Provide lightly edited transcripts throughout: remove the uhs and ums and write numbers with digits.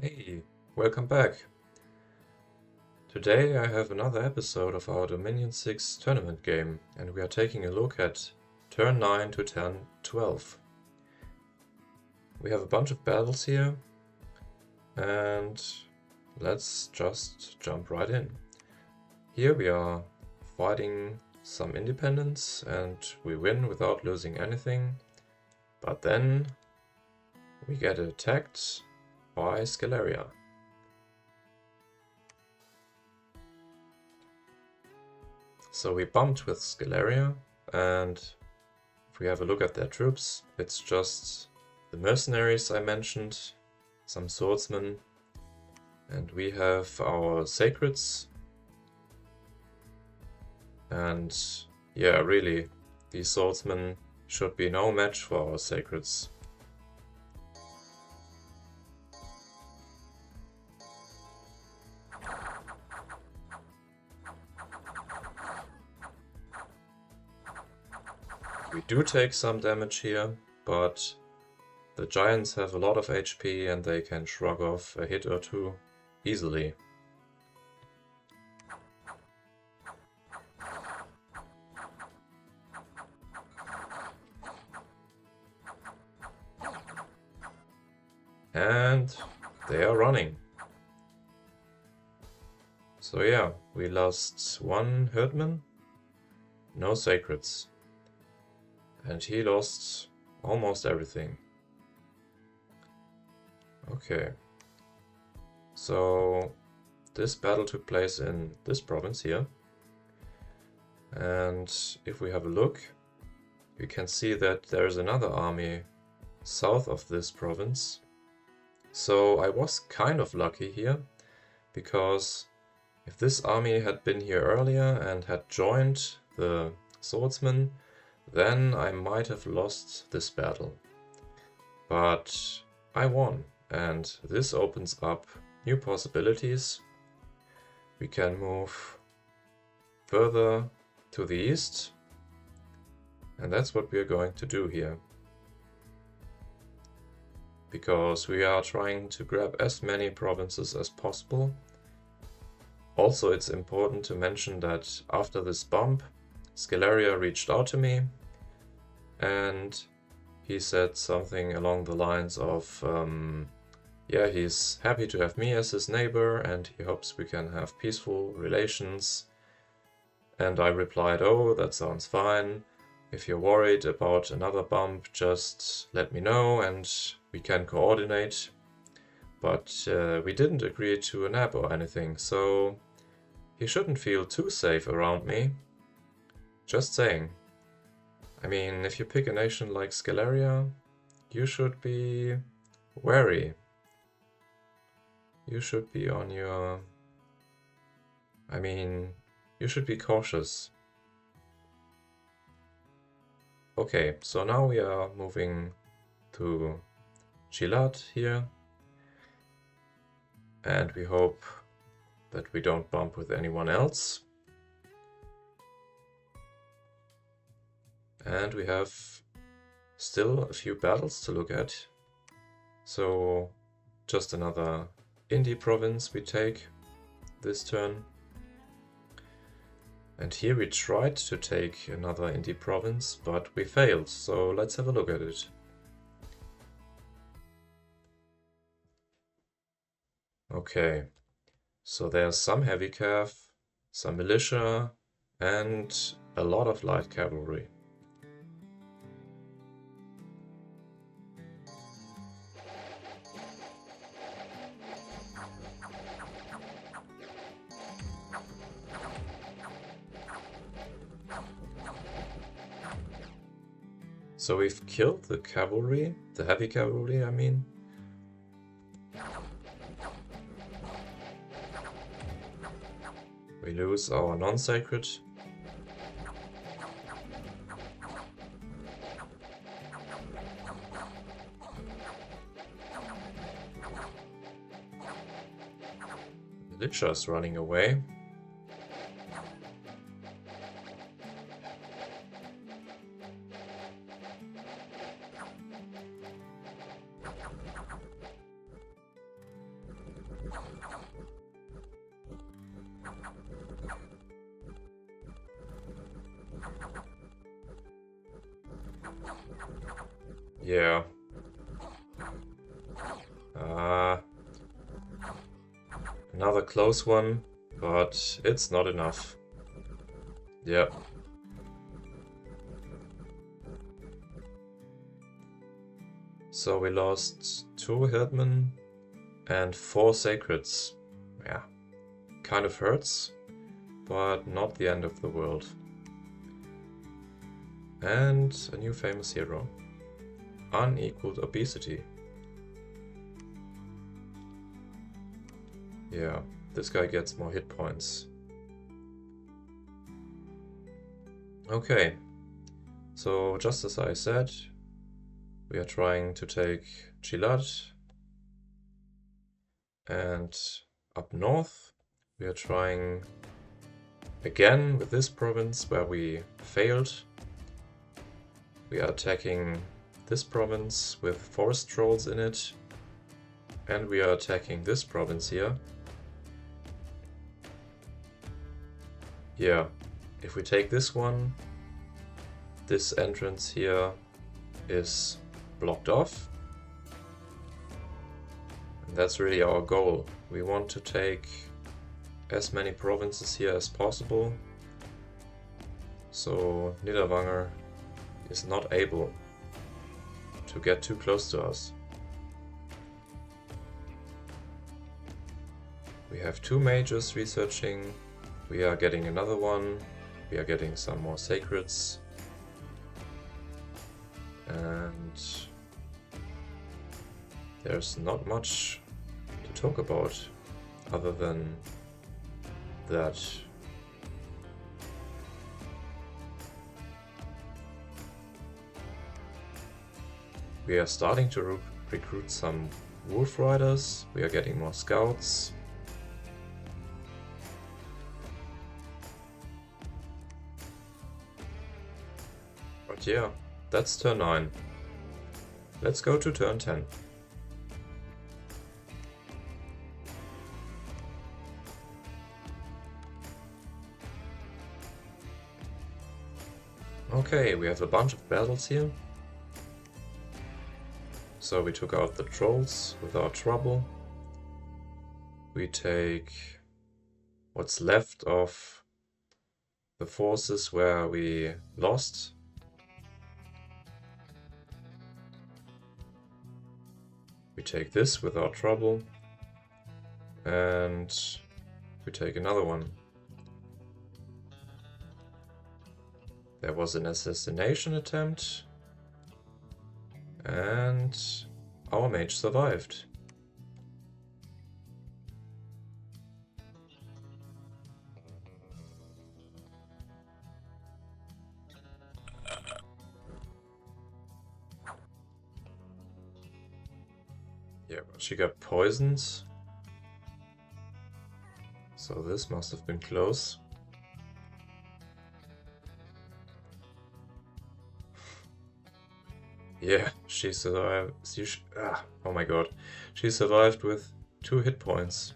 Hey, welcome back. Today I have another episode of our Dominion 6 tournament game, and we are taking a look at turn 9 to turn 12. We have a bunch of battles here, and let's just jump right in. Here we are fighting some independence, and we win without losing anything, but then we get attacked by Scalaria. So we bumped with Scalaria, and if we have a look at their troops, it's just the mercenaries I mentioned, some swordsmen, and we have our sacreds. And yeah, really, these swordsmen should be no match for our sacreds. We do take some damage here, but the giants have a lot of HP and they can shrug off a hit or two easily. And they are running. So yeah, we lost one herdman, no sacreds. And he lost almost everything. Okay. So this battle took place in this province here. And if we have a look, we can see that there is another army south of this province. So I was kind of lucky here, because if this army had been here earlier and had joined the swordsmen, then I might have lost this battle. But I won, and this opens up new possibilities. We can move further to the east, and that's what we are going to do here. Because we are trying to grab as many provinces as possible. Also, it's important to mention that after this bump, Scalaria reached out to me, and he said something along the lines of, yeah, he's happy to have me as his neighbor, and he hopes we can have peaceful relations. And I replied, oh, that sounds fine. If you're worried about another bump, just let me know and we can coordinate. But we didn't agree to a nap or anything, so he shouldn't feel too safe around me. Just saying. I mean, if you pick a nation like Scalaria, you should be wary. You should be on your... I mean, you should be cautious. Okay, so now we are moving to Gilad here. And we hope that we don't bump with anyone else. And we have still a few battles to look at. So just another indie province we take this turn. And here we tried to take another indie province, but we failed. So let's have a look at it. Okay, so there's some heavy cav, some militia, and a lot of light cavalry. So we've killed the cavalry, the heavy cavalry, I mean. We lose our non-sacred. Militia is running away. Yeah. Another close one, but it's not enough. Yeah. So we lost 2 Herdmen and 4 Sacreds. Yeah. Kind of hurts, but not the end of the world. And a new famous hero. Unequaled obesity. Yeah, this guy gets more hit points. Okay, so just as I said, we are trying to take Gilad. And up north, we are trying again with this province where we failed. We are attacking this province with forest trolls in it. And we are attacking this province here. Yeah, if we take this one, this entrance here is blocked off. And that's really our goal. We want to take as many provinces here as possible, so Niederwanger is not able to get too close to us. We have 2 mages researching, we are getting another one, we are getting some more sacreds, and there's not much to talk about other than that we are starting to recruit some wolf riders, we are getting more scouts. But yeah, that's turn 9. Let's go to turn 10. Okay, we have a bunch of battles here. So we took out the trolls without trouble. We take what's left of the forces where we lost. We take this without trouble. And we take another one. There was an assassination attempt. And our mage survived. Yeah, but she got poisoned. So this must have been close. Yeah, she survived. Oh my god. She survived with 2 hit points.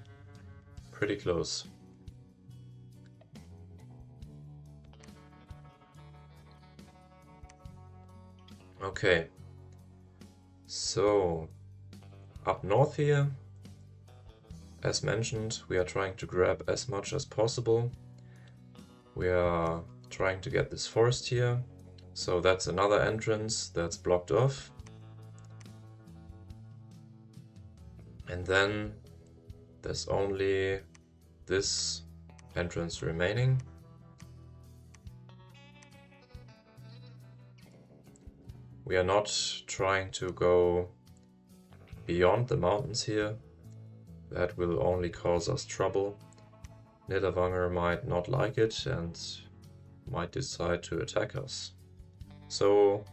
Pretty close. Okay. So, up north here, as mentioned, we are trying to grab as much as possible. We are trying to get this forest here. So that's another entrance that's blocked off. And then there's only this entrance remaining. We are not trying to go beyond the mountains here. That will only cause us trouble. Niederwanger might not like it and might decide to attack us. So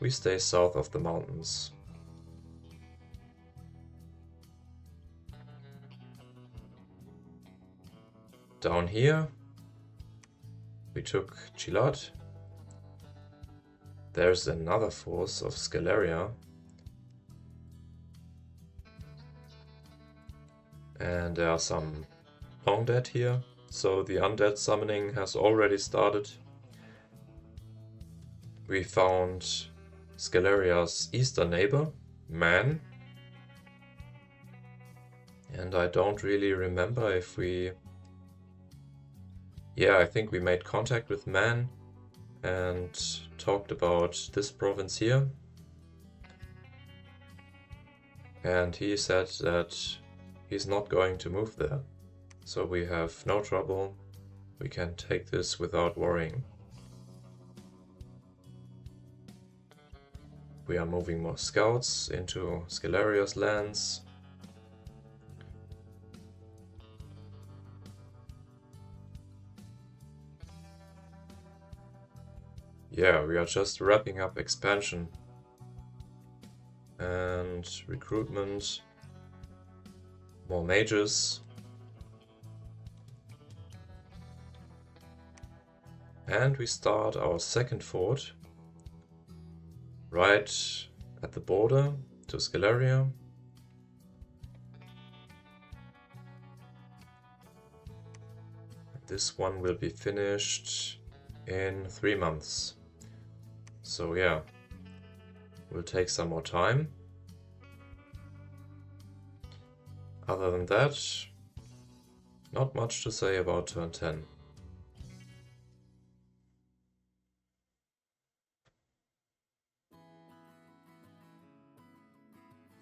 we stay south of the mountains. Down here we took Gilad. There's another force of Scalaria. And there are some undead here. So the undead summoning has already started. We found Scalaria's eastern neighbor, Man. And I don't really remember if we... Yeah, I think we made contact with Man and talked about this province here. And he said that he's not going to move there. So we have no trouble. We can take this without worrying. We are moving more scouts into Scalaria's lands. Yeah, we are just wrapping up expansion and recruitment, more mages. And we start our second fort right at the border to Scalaria. This one will be finished in 3 months. So yeah, will take some more time. Other than that, not much to say about turn 10.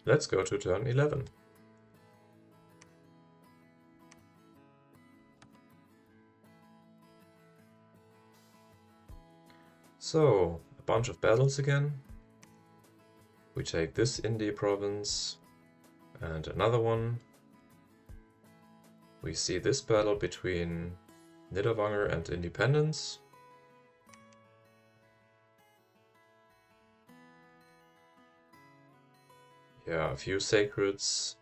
Let's go to turn 11. So, a bunch of battles again. We take this indie province and another one. We see this battle between Niederwanger and Independence. Yeah, a few sacreds,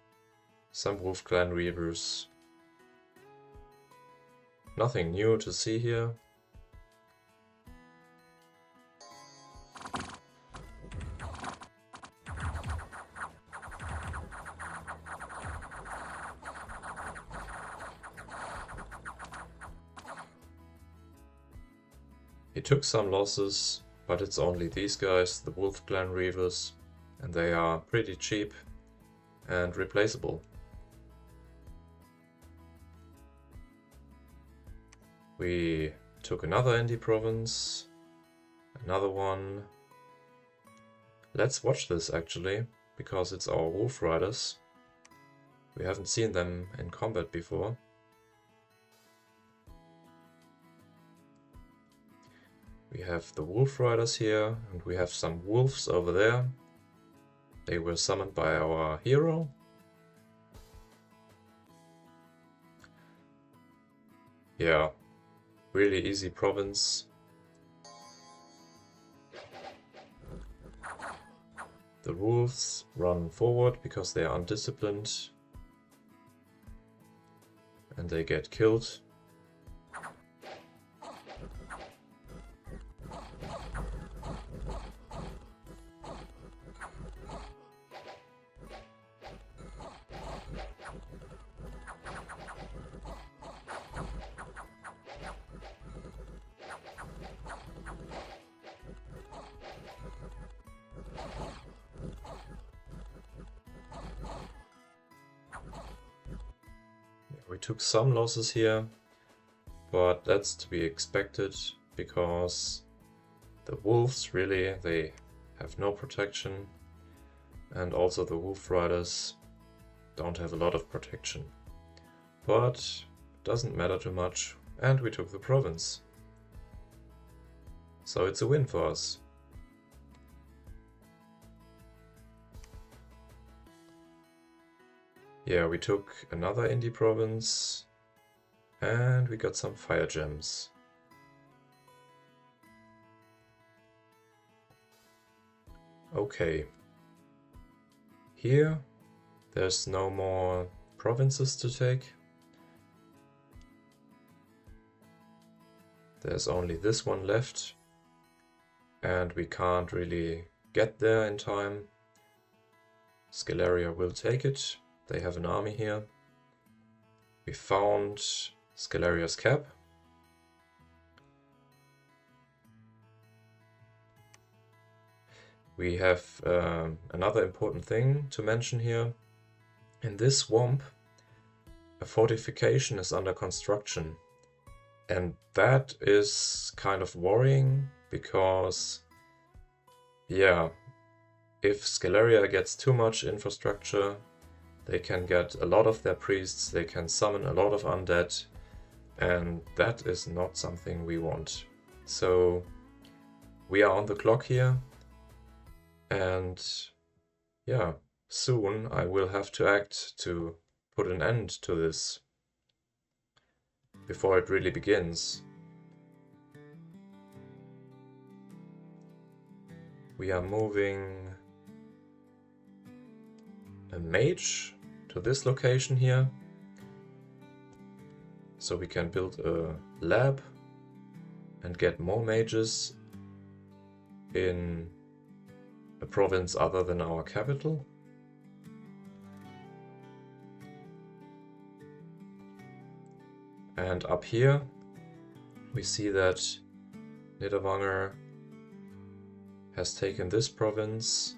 some Wolf Clan Reavers. Nothing new to see here. He took some losses, but it's only these guys, the Wolf Clan Reavers, and they are pretty cheap and replaceable. We took another indie province, another one. Let's watch this actually, because it's our Wolf Riders. We haven't seen them in combat before. We have the Wolf Riders here, and we have some wolves over there. They were summoned by our hero. Yeah, really easy province. The wolves run forward because they are undisciplined. And they get killed. We took some losses here, but that's to be expected because the wolves really, they have no protection, and also the Wolf Riders don't have a lot of protection. But it doesn't matter too much, and we took the province. So it's a win for us. Yeah, we took another indie province and we got some fire gems. Okay. Here, there's no more provinces to take. There's only this one left, and we can't really get there in time. Scalaria will take it. They have an army here. We found Scalaria's cap. we have another important thing to mention here. In this swamp, a fortification is under construction. And that is kind of worrying because, yeah, if Scalaria gets too much infrastructure, they can get a lot of their priests, they can summon a lot of undead, and that is not something we want. So we are on the clock here, and yeah, soon I will have to act to put an end to this before it really begins. We are moving a mage to this location here, so we can build a lab and get more mages in a province other than our capital. And up here we see that Niederwanger has taken this province,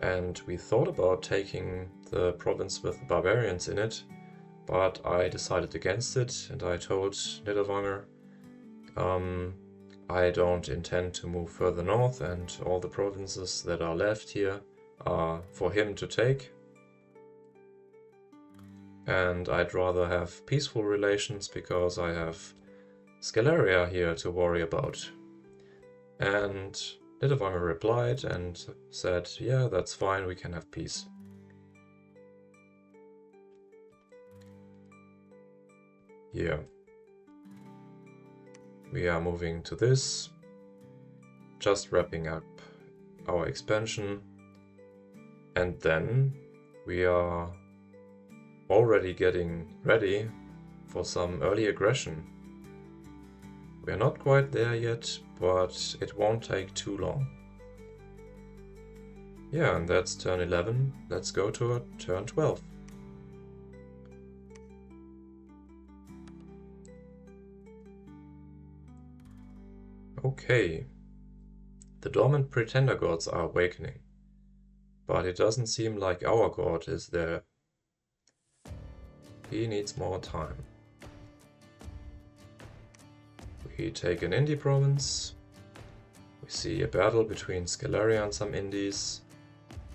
and we thought about taking the province with the barbarians in it, but I decided against it, and I told Niederwanger I don't intend to move further north, and all the provinces that are left here are for him to take. And I'd rather have peaceful relations because I have Scalaria here to worry about. And Niederwanger replied and said, yeah, that's fine, we can have peace. Yeah. We are moving to this, just wrapping up our expansion, and then we are already getting ready for some early aggression. We are not quite there yet, but it won't take too long. Yeah, and that's turn 11. Let's go to turn 12. Okay, the dormant pretender gods are awakening, but it doesn't seem like our god is there. He needs more time. We take an indie province. We see a battle between Scalaria and some indies,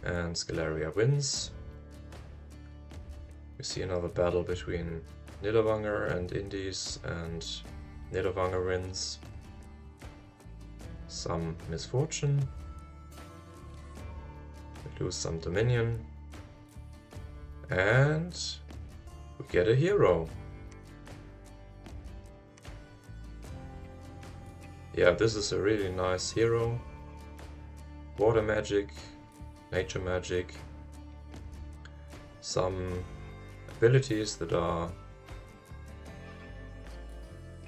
and Scalaria wins. We see another battle between Niederwanger and indies, and Niederwanger wins. Some misfortune. We lose some dominion. And we get a hero. Yeah, this is a really nice hero. Water magic, nature magic, some abilities that are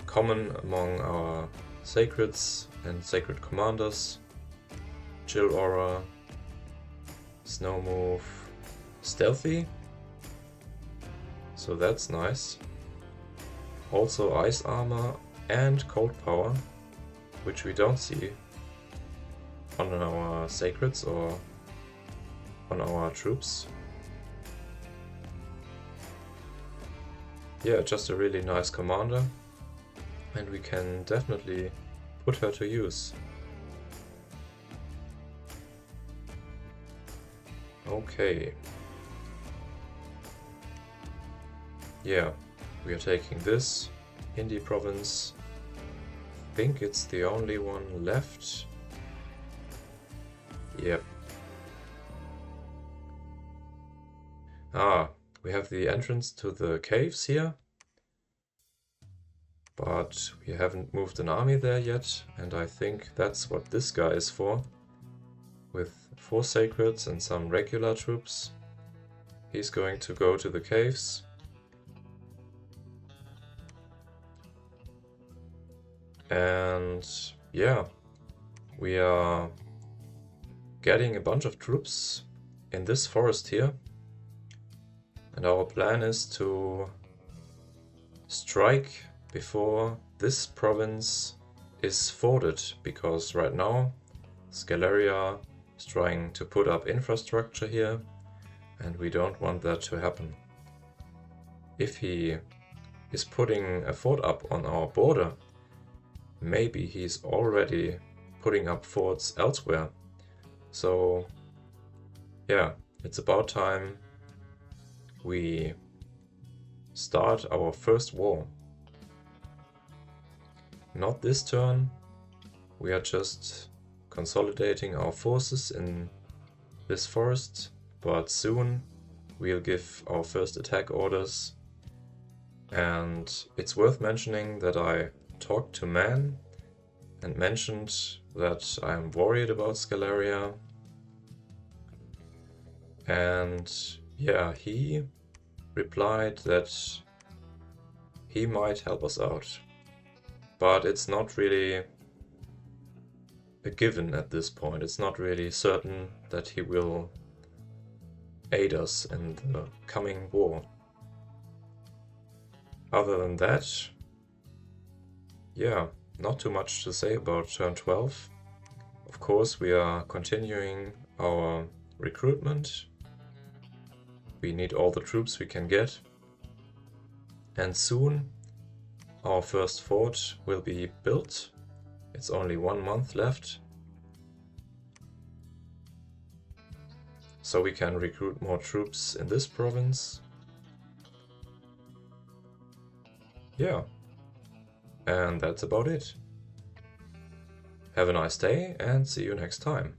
common among our sacreds and sacred commanders. Chill aura, snow move, stealthy, so that's nice. Also ice armor and cold power, which we don't see on our sacreds or on our troops. Yeah, just a really nice commander, and we can definitely put her to use. Okay. Yeah, we are taking this indie province. I think it's the only one left. Yep. We have the entrance to the caves here, but we haven't moved an army there yet, and I think that's what this guy is for. With 4 sacreds and some regular troops, he's going to go to the caves. And yeah, we are getting a bunch of troops in this forest here, and our plan is to strike before this province is forded, because right now Scalaria He's trying to put up infrastructure here, and we don't want that to happen. If he is putting a fort up on our border, maybe he's already putting up forts elsewhere. So yeah, it's about time we start our first war. Not this turn, we are just consolidating our forces in this forest, but soon we'll give our first attack orders. And it's worth mentioning that I talked to Man and mentioned that I'm worried about Scalaria. And yeah, he replied that he might help us out. But it's not really a given at this point. It's not really certain that he will aid us in the coming war. Other than that, yeah, not too much to say about turn 12. Of course, we are continuing our recruitment. We need all the troops we can get. And soon our first fort will be built. It's only 1 month left. So we can recruit more troops in this province. Yeah. And that's about it. Have a nice day and see you next time.